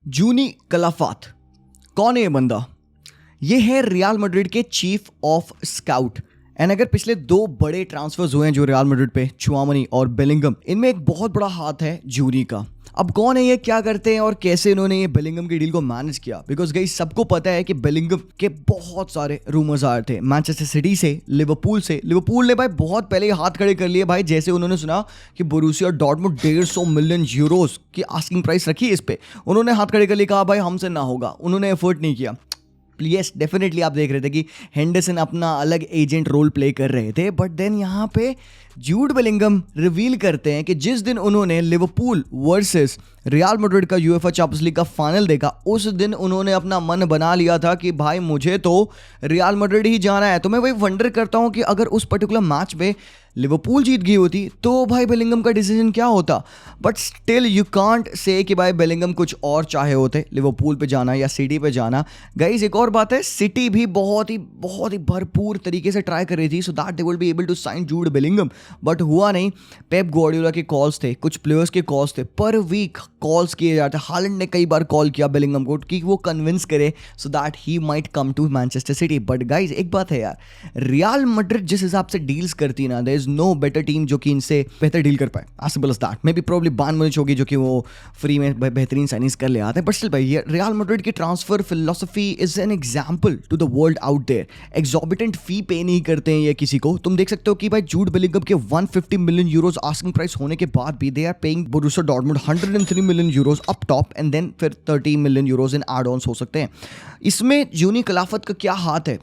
जूनी कलाफात कौन है ये बंदा? ये है रियल मैड्रिड के चीफ ऑफ स्काउट। एंड अगर पिछले दो बड़े ट्रांसफर्स हुए हैं जो रियल मैड्रिड पे, चुआमनी और बेलिंगम, इनमें एक बहुत बड़ा हाथ है जूनी का। अब कौन है ये, क्या करते हैं और कैसे इन्होंने ये बेलिंगम की डील को मैनेज किया? बिकॉज गाइस सबको पता है कि बेलिंगम के बहुत सारे रूमर्स आ रहे थे मैनचेस्टर सिटी से, लिवरपूल से। लिवरपूल ने भाई बहुत पहले हाथ खड़े कर लिए भाई, जैसे उन्होंने सुना कि बोरुसिया डॉर्टमुंड 150 मिलियन यूरोस की आस्किंग प्राइस रखी है इस पे, उन्होंने हाथ खड़े कर लिए, कहा भाई हमसे ना होगा। उन्होंने एफर्ट नहीं किया। यस डेफिनेटली आप देख रहे थे कि हेंडरसन अपना अलग एजेंट रोल प्ले कर रहे थे, बट देन यहाँ पे जूड बेलिंगम रिवील करते हैं कि जिस दिन उन्होंने लिवरपूल वर्सेस रियल मैड्रिड का यूएफए चैंपियंस लीग का फाइनल देखा, उस दिन उन्होंने अपना मन बना लिया था कि भाई मुझे तो रियल मैड्रिड ही जाना है। तो मैं वही वंडर करता हूँ कि अगर उस पर्टिकुलर मैच में लिवरपूल जीत गई होती तो भाई बेलिंगम का डिसीजन क्या होता। But still you can't say कि भाई बेलिंगम कुछ और चाहे होते, लिवरपूल पे जाना या सिटी पे जाना। गाइस एक और बात है, सिटी भी बहुत ही भरपूर तरीके से ट्राई कर रही थी so that they will be able to sign Jude Bellingham, but हुआ नहीं। पेप ग्वार्डियोला के कॉल्स थे, कुछ प्लेयर्स के कॉल्स थे, पर वीक कॉल्स किए जाते। हालैंड ने कई बार कॉल किया बेलिंगम को कि वो कन्विंस करे so that he might come to Manchester City. But guys एक बात है यार, रियल मैड्रिड जिस हिसाब से डील्स करती ना, there is no better team जो कि इनसे बेहतर डील कर पाए। As simple as that. Maybe probably Bayern Munich होगी जो कि वो फ्री में बेहतरीन साइनिंग्स कर ले आते हैं, बट स्टिल भाई ये रियल मैड्रिड की transfer philosophy is an example to the world out there. Exorbitant fee pay नहीं करते हैं ये किसी को। तुम देख सकते हो कि भाई जूड बेलिंगम के 150 मिलियन यूरोस आस्किंग प्राइस होने के बाद भी they are paying Borussia Dortmund 103 million euros up top, and then फिर 30 million euros in add ons हो सकते हैं। इसमें जूनी कलाफत का क्या हाथ है?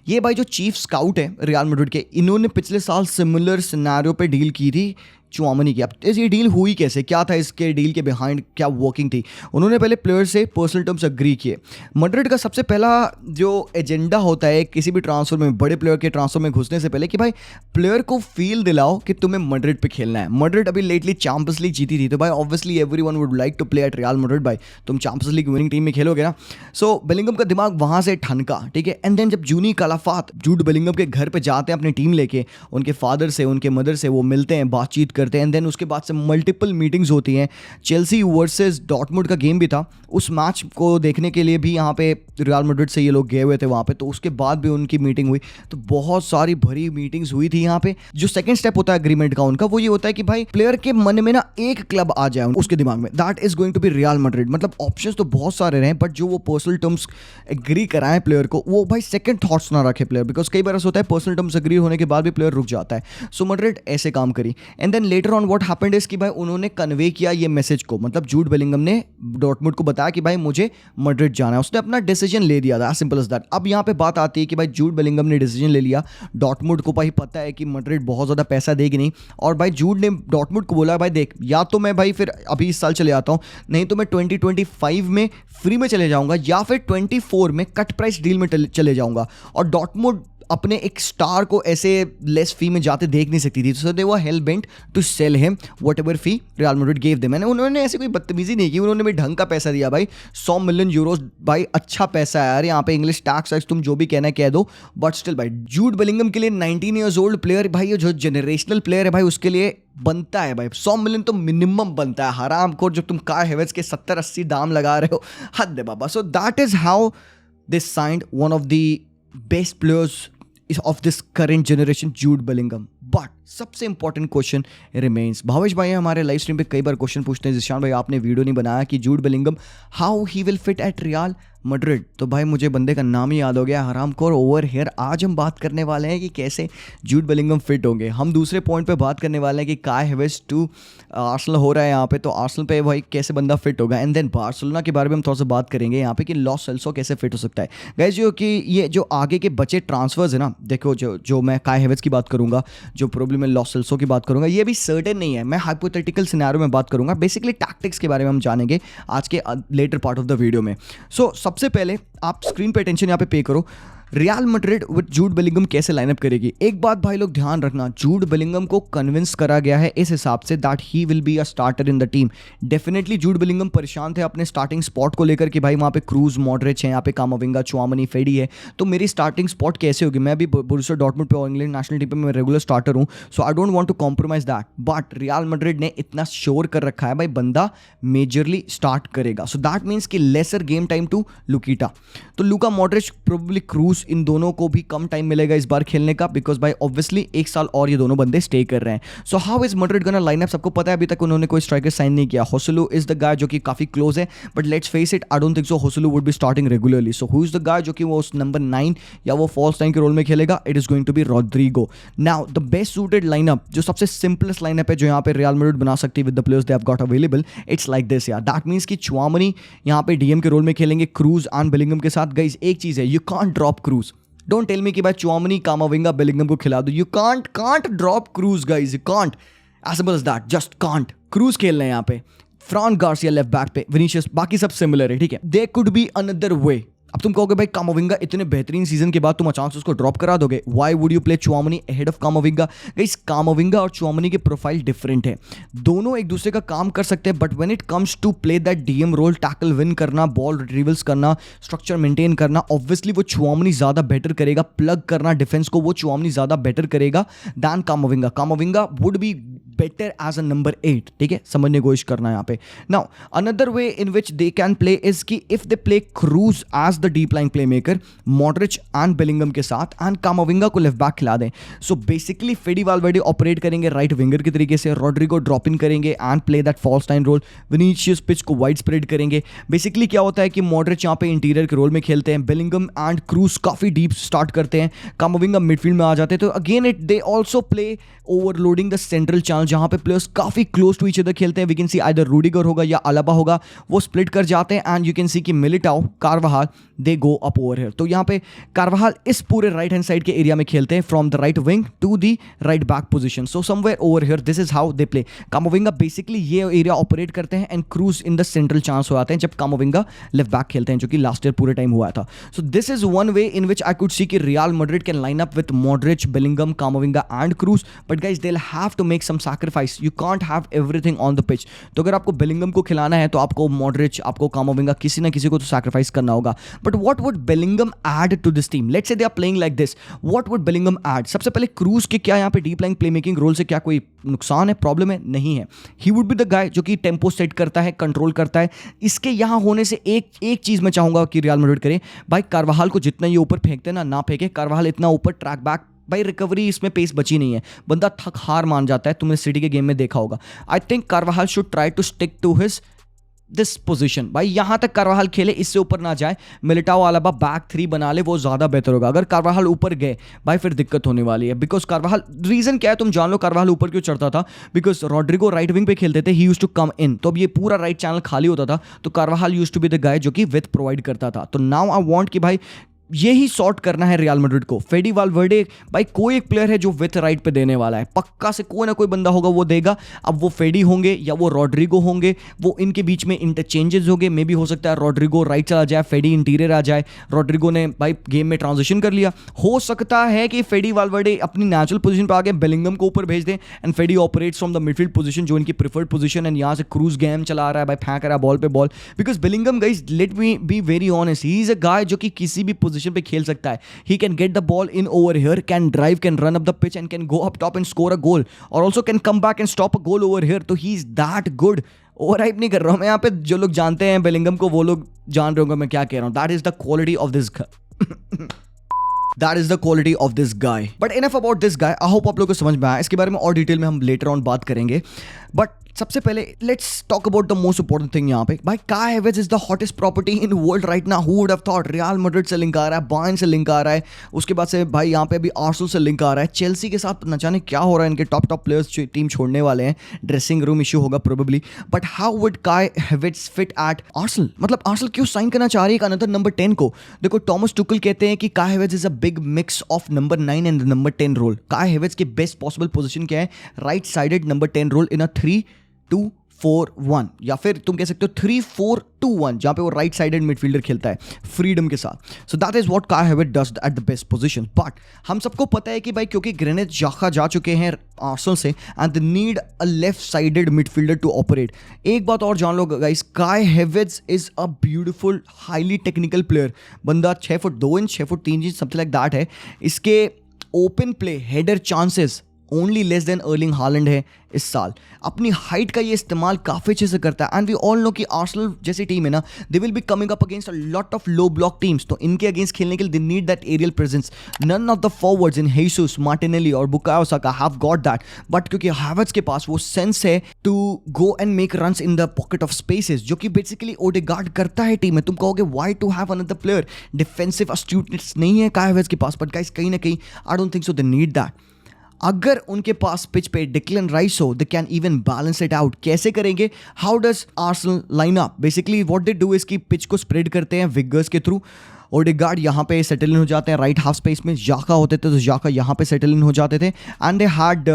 ये भाई जो चीफ स्काउट है रियल मैड्रिड के, इन्होंने पिछले साल सिमिलर सिनेरियो पे डील की थी चुआमनी की। अब ये डील हुई कैसे, क्या था इसके डील के बिहाइंड, क्या वर्किंग थी? उन्होंने पहले प्लेयर से पर्सनल टर्म्स अग्री किए। मैड्रिड का सबसे पहला जो एजेंडा होता है किसी भी ट्रांसफर में, बड़े प्लेयर के ट्रांसफर में घुसने से पहले, कि भाई प्लेयर को फील दिलाओ कि तुम्हें मैड्रिड पे खेलना है। मैड्रिड अभी लेटली चैंपियंस लीग जीती थी, तो भाई obviously everyone would like to play at Real Madrid. भाई तुम चैंपियंस लीग विनिंग टीम में खेलोगे ना। सो बेलिंगम का दिमाग वहां से ठनका, ठीक है। एंड देन जब जूनी कलाफात जूड बेलिंगम के घर पे जाते हैं अपनी टीम लेके, उनके फादर से, उनके मदर से वो मिलते हैं, बातचीत करते हैं, एंड देन उसके बाद से मल्टीपल मीटिंग्स होती हैं। चेल्सी वर्सेस डॉर्टमुंड का गेम भी था, उस मैच को देखने के लिए भी यहाँ पे रियल मैड्रिड से ये लोग गए हुए थे वहाँ पे, तो उसके बाद भी उनकी मीटिंग हुई। तो बहुत सारी भरी मीटिंग्स हुई थी यहाँ पे। जो सेकंड स्टेप होता है एग्रीमेंट का उनका, वो ये होता है कि भाई प्लेयर के मन में ना एक क्लब आ जाए उसके दिमाग में, that is going to be Real Madrid. मतलब ऑप्शंस तो बहुत सारे रहे, बट जो वो पर्सनल टर्म्स एग्री कराएं प्लेयर को, वो भाई सेकंड थॉट्स ना रखे प्लेयर, बिकॉज कई बार ऐसा होता है पर्सनल टर्म्स एग्री होने के बाद भी प्लेयर रुक जाता है। सो मैड्रिड ऐसे काम करी, and then later on what happened is कि भाई उन्होंने कन्वे किया ये मैसेज को, मतलब जूड बेलिंगम ने डॉर्टमुंड को बताया कि भाई मुझे मैड्रिड जाना है। उसने अपना डिसीजन ले दिया था, सिंपल एज दैट। अब यहाँ पे बात आती है कि भाई जूड बेलिंगम ने डिसीजन ले लिया, डॉर्टमुंड को भाई पता है कि मैड्रिड बहुत ज़्यादा पैसा देगी नहीं, और भाई जूड ने डॉर्टमुंड को बोला भाई देख, या तो मैं भाई फिर अभी इस साल चले आता हूँ, नहीं तो मैं 2025 में फ्री में चले जाऊँगा, या फिर 24 में कट प्राइस डील में चले जाऊँगा। और डॉर्टमुंड अपने एक स्टार को ऐसे लेस फी में जाते देख नहीं सकती थी, so they were hell bent to sell him whatever fee Real Madrid gave them. उन्होंने ऐसे कोई बदतमीजी नहीं की, उन्होंने भी ढंग का पैसा दिया भाई, 100 मिलियन यूरोस। भाई अच्छा पैसा है यार, यहाँ पे इंग्लिश टैक्स तुम जो भी कहना कह दो, बट स्टिल भाई जूड बेलिंगम के लिए 19 ईयर्स ओल्ड प्लेयर, भाई ये जो जनरेशनल प्लेयर है भाई, उसके लिए बनता है भाई 100 मिलियन तो मिनिमम बनता है। हराम खोर, जब तुम काय हेवर्ट्ज के 70-80 दाम लगा रहे हो, हद है बाबा। So that is how they signed one of the best players of this current generation, Jude Bellingham. But सबसे इंपॉर्टेंट क्वेश्चन रिमेन्स। भावेश भाई हमारे लाइव स्ट्रीम पे कई बार क्वेश्चन पूछते हैं, जिशान भाई आपने वीडियो नहीं बनाया कि Jude Bellingham how he will fit at Real Madrid. तो भाई मुझे बंदे का नाम ही याद हो गया, हरामखोर ओवर हेयर। आज हम बात करने वाले हैं कि कैसे जूड बेलिंगम फिट होंगे। हम दूसरे पॉइंट पे बात करने वाले हैं कि काय हेवर्ट्ज टू आर्सेनल हो रहा है यहाँ पे, तो आर्सेनल पे भाई कैसे बंदा फिट होगा। एंड देन बार्सिलोना के बारे में हम थोड़ा सा बात करेंगे यहाँ पे कि लॉस सेल्सो कैसे फिट हो सकता है। गाइस जो कि ये जो आगे के बचे ट्रांसफर्स है ना, देखो जो मैं काय हेवर्ट्ज की बात करूँगा, जो प्रॉब्लम मैं लॉस सेल्सो की बात करूंगा, ये भी सर्टेन नहीं है। मैं हाइपोथेटिकल सिनेरियो में बात करूंगा, बेसिकली टैक्टिक्स के बारे में हम जानेंगे आज के later part of the video में। सो सबसे पहले आप स्क्रीन पे अटेंशन यहाँ पे करो। Real Madrid with Jude Bellingham कैसे लाइनअप करेगी? एक बात भाई लोग ध्यान रखना, जूड बेलिंगम को कन्विंस करा गया है इस हिसाब say that he will be a starter in the team. Definitely Jude Bellingham परेशान थे अपने स्टार्टिंग स्पॉट को लेकर कि भाई वहाँ पे क्रूज, मॉडरिच है, यहाँ पे कामाविंगा, चुआमनी, फेडी है, तो मेरी स्टार्टिंग स्पॉट कैसे होगी? मैं भी बोरुसिया डॉर्टमुंड पे और इंग्लैंड नेशनल टीम पे मैं रेगुलर स्टार्टर हूँ, so I don't want to compromise that. But Real Madrid ने इतना श्योर कर रखा है भाई बंदा मेजरली स्टार्ट करेगा, सो दैट मीन्स कि लेसर गेम टाइम टू लुकीटा। तो लुका मॉडरिच, प्रोबेबली क्रूज, इन दोनों को भी कम टाइम मिलेगा इस बार खेलने का, बिकॉज भाई ऑब्वियसली एक साल और ये दोनों बंदे स्टे कर रहे हैं। So how is Madrid gonna line up? सबको पता है अभी तक उन्होंने कोई स्ट्राइकर साइन नहीं किया। होसलू इज द गाय जो कि काफी क्लोज है, but let's face it, I don't think so Joselu would be starting regularly. So who is the guy जो कि वो नंबर 9 या वो फॉल्स 9 के रोल में खेलेगा? It is going to be Rodrygo. Now the best suited lineup, जो सबसे सिंपलेस्ट लाइनअप है जो यहाँ पे रियल मैड्रिड बना सकती है with the players they have got available, it's like this यार। दैट मींस कि चुआमनी यहाँ पे डीएम के रोल में खेलेंगे क्रूज एंड बेलिंगम के साथ। गाइस एक चीज है, you can't drop Kroos. Don't tell me कि भाई चुआमनी, कामाविंगा, बेलिंगम को खिला दो। You can't drop Kroos guys, you can't, as simple as that, just can't. Kroos खेल रहे हैं यहाँ पे, फ्रॉन गार्सिया लेफ्ट बैक पे, विनीशियस, बाकी सब सिमिलर है, ठीक है। There could be another way. अब तुम कहोगे भाई कामाविंगा इतने बेहतरीन सीजन के बाद तुम अचानक से उसको ड्रॉप करा दोगे, why would you play चुआमनी ahead of कामाविंगा? Guys कामाविंगा और चुआमनी के प्रोफाइल डिफरेंट है, दोनों एक दूसरे का काम कर सकते हैं, but when it comes to play that DM role, tackle win करना, बॉल रिट्रीवल्स करना, स्ट्रक्चर मेंटेन करना, ऑब्वियसली वो चुआमनी ज्यादा बेटर करेगा। प्लग करना डिफेंस को वो चुआमनी ज्यादा बेटर करेगा than Camavinga. Camavinga would be better as a number 8, ठीक है, समझने की कोशिश करना है यहाँ पे। Now another way in which they can play is कि if they play Kroos as the deep line playmaker, Modric and Bellingham के साथ, एंड कामाविंगा को लेफ्ट बैक खिला दें, so basically Fede Valverde operate करेंगे right winger की तरीके से, रॉड्रिगो ड्रॉप इन करेंगे and play that false 9 role, Vinicius pitch को वाइड स्प्रेड करेंगे। बेसिकली क्या होता है कि मॉडरिच यहाँ पे इंटीरियर के रोल में खेलते हैं, बेलिंगम एंड क्रूज काफी डीप स्टार्ट करते हैं, कामाविंगा मिडफील्ड में आ जाते हैं। तो again it they also play overloading the central channel, जहां पे प्लेयर्स काफी क्लोज टू ईच अदर खेलते हैं। We can see either Rudiger होगा या अलाबा होगा, वो स्प्लिट कर जाते हैं, एंड यू कैन सी कि Militao, Carvajal, they go up over here. तो यहाँ पे कारवाहाल इस पूरे राइट हैंड साइड के एरिया में खेलते हैं, from the right wing to the right back position, so somewhere over here this is how they play. Camavinga basically ये एरिया ऑपरेट करते हैं, and Kroos in the central chance हो जाते हैं जब कामाविंगा लेफ्ट बैक खेलते हैं, जो कि लास्ट ईयर पूरे टाइम हुआ था। So this is one way in which I could see कि Real Madrid can line up with Modric, Bellingham, Camavinga and Kroos, but guys they will have to make some sacrifice, you can't have everything on the pitch. तो अगर आपको Bellingham को खिलाना है तो आपको Modric, आपको कामाविंगा, किसी ना किसी को तो सैक्रिफाइस करना होगा। But what would Bellingham add to this team? Let's say they are playing like this, what would Bellingham add? सबसे पहले क्रूज के क्या यहाँ पे deep line playmaking role से क्या कोई नुकसान है, प्रॉब्लम है? नहीं है। He would be the guy जो कि टेम्पो सेट करता है, कंट्रोल करता है। इसके यहाँ होने से एक चीज मैं चाहूंगा कि रियल मैड्रिड करे, भाई कारवाहाल को जितना ये ऊपर फेंकते हैं ना फेंके, कारवाहाल इतना ऊपर ट्रैक बैक, भाई रिकवरी इसमें पेस बची नहीं है, बंदा थक हार मान जाता है, तुमने सिटी के गेम में देखा होगा। I think Carvajal should try to stick to his this position, भाई यहां तक कारवाहाल खेले, इससे ऊपर ना जाए। मिलिटाओ, अलाबा बैक 3 बना ले, वो ज्यादा बेहतर होगा। अगर कारवाहाल ऊपर गए भाई फिर दिक्कत होने वाली है, बिकॉज कारवाहाल, रीजन क्या है तुम जान लो कारवाहाल ऊपर क्यों चढ़ता था, बिकॉज रॉड्रिगो राइट विंग पे खेलते थे, ही यूज्ड टू कम इन, तो अब ये पूरा राइट चैनल खाली होता था, तो Carvajal used to be the guy जो कि विथ प्रोवाइड करता था। तो नाउ आई वांट कि भाई यही सॉर्ट करना है रियल मैड्रिड को। फेडी वाल्वर्डे, भाई कोई एक प्लेयर है जो विथ राइट पे देने वाला है, पक्का से कोई ना कोई बंदा होगा वो देगा। अब वो फेडी होंगे या वो रॉड्रिगो होंगे, वो इनके बीच में इंटरचेंजेस होंगे। मे बी हो सकता है रॉड्रिगो राइट चला जाए, फेडी इंटीरियर आ जाए, रॉड्रिगो ने भाई गेम में ट्रांजिशन कर लिया। हो सकता है कि फेडी वाल्वर्डे अपनी नेचुरल पोजीशन पर आके बेलिंगम को ऊपर भेज दें, एंड फेडी operates from the midfield position जो इनकी प्रिफर्ड पोजीशन, एंड यहाँ से क्रूज गेम चला रहा है, भाई फेंक रहा है बॉल पे ball. Because Bellingham, guys let me be very honest, he is a guy जो कि किसी भी पोजीशन पे खेल सकता है। He can get the ball in over here, can drive, can run up the pitch, and can go up top and score a goal, or also can come back and stop a goal over here. तो he is that good. Over hype नहीं कर रहा हूं मैं यहाँ पे, जो लोग जानते हैं बेलिंगम को वो लोग जान रहे होंगे मैं क्या कह रहा हूं। That is the quality of this guy. That is the quality of this guy. But enough about this guy. I hope आप लोगों को समझ में आया। इसके बारे में और डिटेल में हम लेटर ऑन बात करेंगे, बट सबसे पहले let's talk about the most important thing यहाँ पे। भाई Kai Havertz is the hottest property in world right now. Who would have thought? Real Madrid से लिंक आ रहा है, बायर्न से लिंक आ रहा है, उसके बाद से भाई यहाँ पे अभी आर्सेनल से लिंक आ रहा है, चेल्सी के साथ न जाने क्या हो रहा है, इनके टॉप प्लेयर्स टीम छोड़ने वाले हैं, ड्रेसिंग रूम इशू होगा प्रोबेबली। बट हाउ वुड काई हैवर्ट्ज फिट एट आर्सेनल? मतलब आर्सेनल क्यों साइन करना चाह रही है अनदर नंबर 10 को? देखो टॉमस टुकल कहते हैं कि Kai Havertz is a big mix of number 9 and number 10 role. Kai Havertz के बेस्ट पॉसिबल पोजीशन क्या है? Right sided number 10 role in a 3-2 3-4-1 या फिर तुम कह सकते हो 3-4-2-1, जहां पे वो राइट साइडेड मिडफील्डर खेलता है फ्रीडम के साथ. सो that is what Kai Havertz does at the best position. But हम सबको पता है कि भाई क्योंकि ग्रेनिथ जाखा जा चुके हैं आर्सेनल से and they need a left sided midfielder to operate. एक बात और जान लो guys, Kai Havertz is a beautiful highly technical player. बंदा 6 foot 2 inch 6 foot 3 inch something like that है. इसके open play header chances only less than Erling Haaland है इस साल. अपनी हाइट का ये इस्तेमाल काफ़ी अच्छे से करता है. एंड वी ऑल नो कि आर्सेनल जैसी टीम है ना, they will be coming up against a lot of low block teams. तो इनके अगेंस्ट खेलने के लिए they need that aerial presence. None of the forwards in Jesus, Martinelli और Bukayo Saka have got that. But क्योंकि Havertz के पास वो सेंस है to go and make runs in the pocket of spaces, जो कि बेसिकली ओडेगार्ड करता है टीम में. तुम कहोगे why to have another player, defensive astuteness नहीं है काई हैवर्ट्ज के पास. बट गाइस कहीं ना कहीं आई don't think so they need that. अगर उनके पास पिच पे डिक्लन राइस हो, they can even balance it out. कैसे करेंगे? How does Arsenal line up? Basically what they do is कि पिच को स्प्रेड करते हैं विंगर्स के थ्रू. ओडेगार्ड यहाँ पे सेटल इन हो जाते हैं राइट हाफ स्पेस में. जाका होते थे तो जाका यहाँ पे सेटल इन हो जाते थे. And they had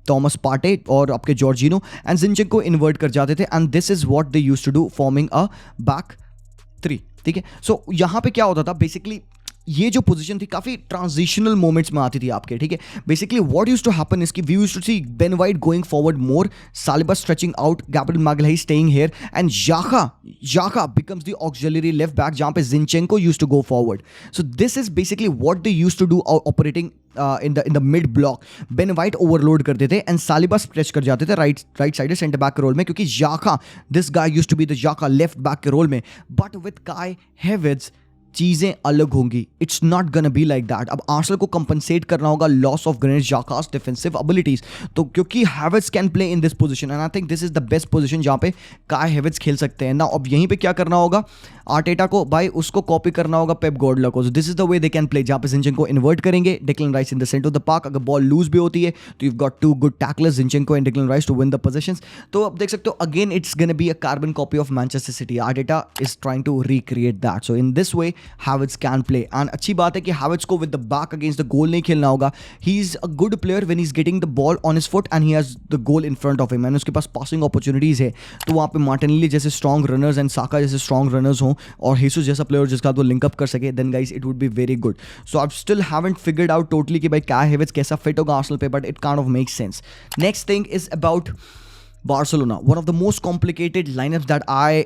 Thomas Partey और आपके जॉर्जिनो एंड जिंचेंको इन्वर्ट कर जाते थे. And this is what they used to do, forming a back 3. ठीक है. सो यहाँ पे क्या होता था बेसिकली, ये जो पोजीशन थी काफ़ी ट्रांजिशनल मोमेंट्स में आती थी आपके. ठीक है. Basically what used to happen is कि we used to see Ben White going forward more, Saliba stretching out, Gabriel Magalhaes staying here and Xhaka becomes the auxiliary left back जहां पे Zinchenko used to go forward. So this is basically what they used to do operating in the mid block. Ben White overload करते थे and Saliba stretch कर जाते थे right side centre back के role में, क्योंकि Xhaka this guy used to be the Xhaka left back के role में. बट विद काई हैवर्ट्ज चीज़ें अलग होंगी. It's not gonna be like that. अब आर्सेनल को कंपनसेट करना होगा loss of Granit Xhaka's defensive abilities. तो क्योंकि Havertz can play in this position and I think this is the best position जहां पे काई हैवर्ट्ज खेल सकते हैं ना. अब यहीं पे क्या करना होगा आर्टेटा को, भाई उसको कॉपी करना होगा पेप गार्डियोला को. This is the way they can play, जहां पे जिंचेंको इन्वर्ट करेंगे, Declan Rice in the centre of the park. अगर बॉल लूज भी होती है तो you got two good tacklers, Zinchenko and Declan Rice, to win the positions. तो अब देख सकते हो again it's gonna be a carbon copy of Manchester City. Arteta is trying to recreate that. So in this way Havertz can play. And अच्छी बात है कि Havertz को with the back against the goal नहीं खेलना होगा. He is a good player when he is getting the ball on his foot and he has the goal in front of him and उसके पास passing opportunities है. तो वहाँ पे Martinelli जैसे स्ट्रॉन्ग रनर्स एंड साका जैसे स्ट्रॉन्ग रनर्स हों और हेसुस जैसा प्लेयर जिसका वो लिंक अप कर सके, then guys it would be very good. So I still haven't figured out totally कि भाई काई हैवर्ट्ज कैसा फिट होगा आर्सेनल पे, but it kind of makes sense. Next thing is about Barcelona, one of the most complicated lineups that I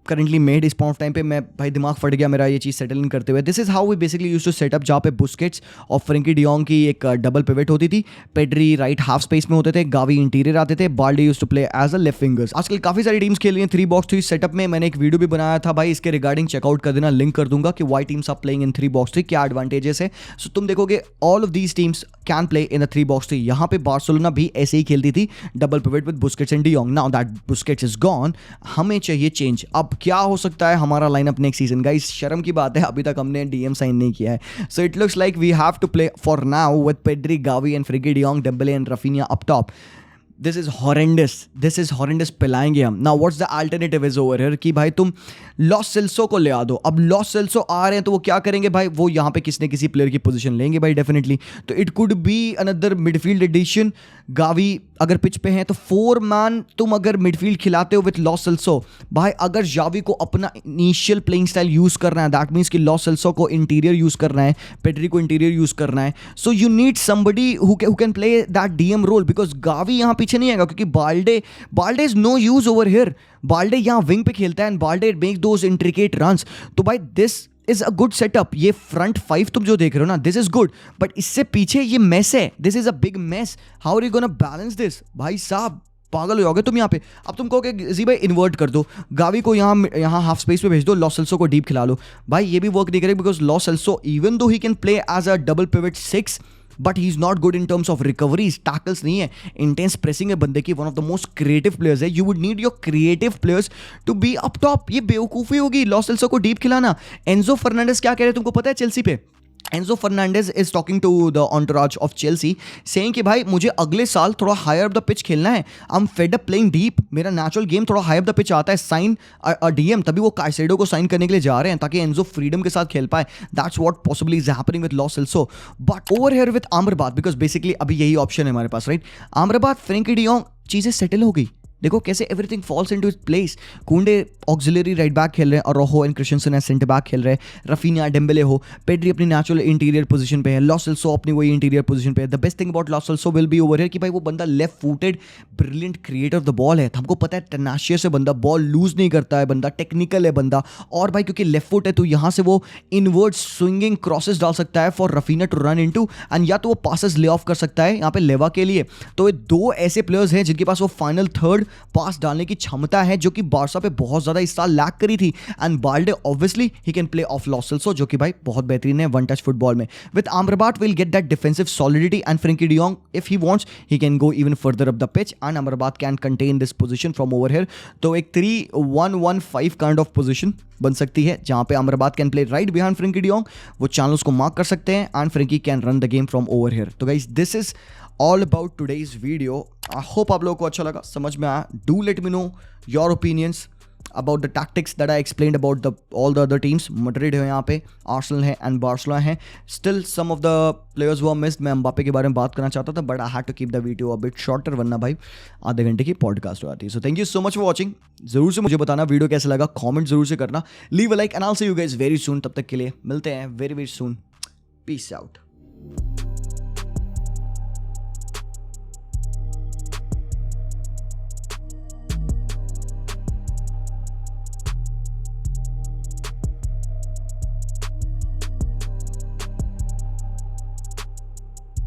currently made. इस point of time पे मैं भाई दिमाग फट गया मेरा ये चीज़ सेटल इन करते हुए. This is how we basically used to setup, जहाँ पे बुस्केट्स और फ्रेंकी डियोंग की एक डबल पिवट होती थी, पेड्री राइट हाफ स्पेस में होते थे, गावी इंटीरियर आते थे, Balde used to play as a left wingers. आजकल काफ़ी सारी टीम्स खेल रही हैं 3-3 सेटअप में. मैंने एक वीडियो भी बनाया था भाई इसके रिगार्डिंग, चेकआउट कर देना, लिंक कर दूंगा कि why teams are playing in 3-3, क्या एडवांटेजेस है. सो तुम देखोगे all of these teams can play in a 3-3. यहाँ पे बार्सिलोना भी ऐसे ही खेलती थी, double pivot with Busquets and de Jong. Now that Busquets is gone, हमें चाहिए चेंज. अब क्या हो सकता है हमारा लाइनअप नेक्स्ट सीजन? गाइस शर्म की बात है अभी तक हमने डीएम साइन नहीं किया है. So it looks like we have to play for now with Pedri, Gavi and Frenkie de Jong, Dembele and Raphinha up top. This is horrendous पिलाएंगे हम. Now what's the alternative is over here कि भाई तुम loss सेल्सो को ले आ दो. अब loss सेल्सो आ रहे हैं तो वो क्या करेंगे भाई, वो यहाँ पे किसी न किसी प्लेयर की पोजीशन लेंगे भाई डेफिनेटली. तो it could be another midfield addition. Gavi अगर पिच पे हैं तो 4 मैन तुम अगर मिडफील्ड खिलाते हो विथ लॉस सेल्सो, भाई अगर जावी को अपना इनिशियल प्लेइंग स्टाइल यूज करना है, दैट मीन्स कि लॉस सेल्सो को इंटीरियर यूज करना है, पेड्री को इंटीरियर यूज करना है. So you need somebody who can play that DM role, because Gavi यहाँ पीछे नहीं आएगा, क्योंकि Balde is no use over here. Balde यहाँ विंग पे खेलता है and Balde make those intricate runs. तो भाई this is a good setup. ये फ्रंट 5 तुम जो देख रहे हो ना, दिस इज गुड, बट इससे पीछे ये मेस है. This is a big mess. How are you gonna balance this? भाई साहब पागल हो जाओगे तुम यहाँ पे. अब तुम कहोगे जी भाई इन्वर्ट कर दो, गावी को यहाँ हाफ स्पेस पे भेज दो, लॉस सेल्सो को डीप खिला लो. भाई ये भी वर्क नहीं करेगा, because loss Celso even though he can play as a double pivot 6, but he is not good in terms of recoveries. Tackles नहीं है, इंटेंस प्रेसिंग है बंदे की, one of the most creative players है. You would need your creative players to be up top. ये बेवकूफ़ी होगी loss सेल्सो को डीप खिलाना. एंजो फर्नांडिस क्या कह रहे हैं तुमको पता है चेल्सी पे? Enzo Fernandez is talking to the entourage of Chelsea, saying कि भाई मुझे अगले साल थोड़ा हायर अप द पिच खेलना है. I am fed up playing deep, मेरा नेचुरल गेम थोड़ा हाई अप द पिच आता है. Sign a DM. तभी वो काइसेडो को साइन करने के लिए जा रहे हैं ताकि एंजो फ्रीडम के साथ खेल पाए. That's what possibly is happening with Lo Celso. But over here with Amrabat, because basically अभी यही ऑप्शन है हमारे पास, राइट? अमराबात, फ्रेंकी डियोंग, चीज़ें सेटल हो गई. देखो कैसे everything falls into its place. Kounde auxiliary right back खेल रहे हैं और रोहो एंड क्रिश्चियनसन एज सेंटर बैक खेल रहे हैं। रफीनिया डेम्बेले हो, पेड्री अपनी नेचुरल इंटीरियर पोजीशन पे है, लॉ सेल्सो अपनी वही इंटीरियर पोजीशन पे है। The best thing about law सेल्सो will be over here कि भाई वो बंदा left footed brilliant creator of the ball है। हमको पता है टेनाशियस है बंदा, बॉल लूज नहीं करता है बंदा, टेक्निकल है बंदा, और भाई क्योंकि लेफ्ट फुट है तो यहाँ से वो इनवर्ड स्विंगिंग क्रॉसेस डाल सकता है for Raphinha to run into, एंड या तो वो पासेस ले ऑफ कर सकता है यहाँ पे लेवा के लिए। तो ये दो ऐसे प्लेयर्स हैं जिनके पास वो फाइनल थर्ड पास डालने की क्षमता है जो कि बारसा पे बहुत ज्यादा इस साल लैक करी थी। And Balde obviously he can play off Lo Celso जो कि भाई बहुत बेहतरीन है वन टच फुटबॉल में। With Amrabat will get that defensive solidity and Frenkie डी जॉन्ग if he wants he can go even further up the pitch and Amrabat can contain this position from over here. तो एक 3-1-1-5 kind of position बन सकती है जहां पे Amrabat can play right behind Frenkie डी जॉन्ग, वो चैनल्स को मार्क कर सकते हैं and Frenkie can run the game from over here. तो guys this is all about today's video. I hope आप लोगों को अच्छा लगा, समझ में आया। Do let me know your opinions about the tactics that I explained about all the other teams. Madrid है यहाँ पे, आर्सेनल है एंड बार्सिलोना है। Still some of the players who are missed. मैं एम्बापे के बारे में बात करना चाहता था but I had to keep the video a bit shorter, वरना भाई आधे घंटे की पॉडकास्ट हो जाती है। So thank you so much for watching. जरूर से मुझे बताना वीडियो कैसा लगा, कॉमेंट जरूर से करना, leave a like and I will see you guys very soon. तब तक के लिए मिलते हैं very very soon. Peace out.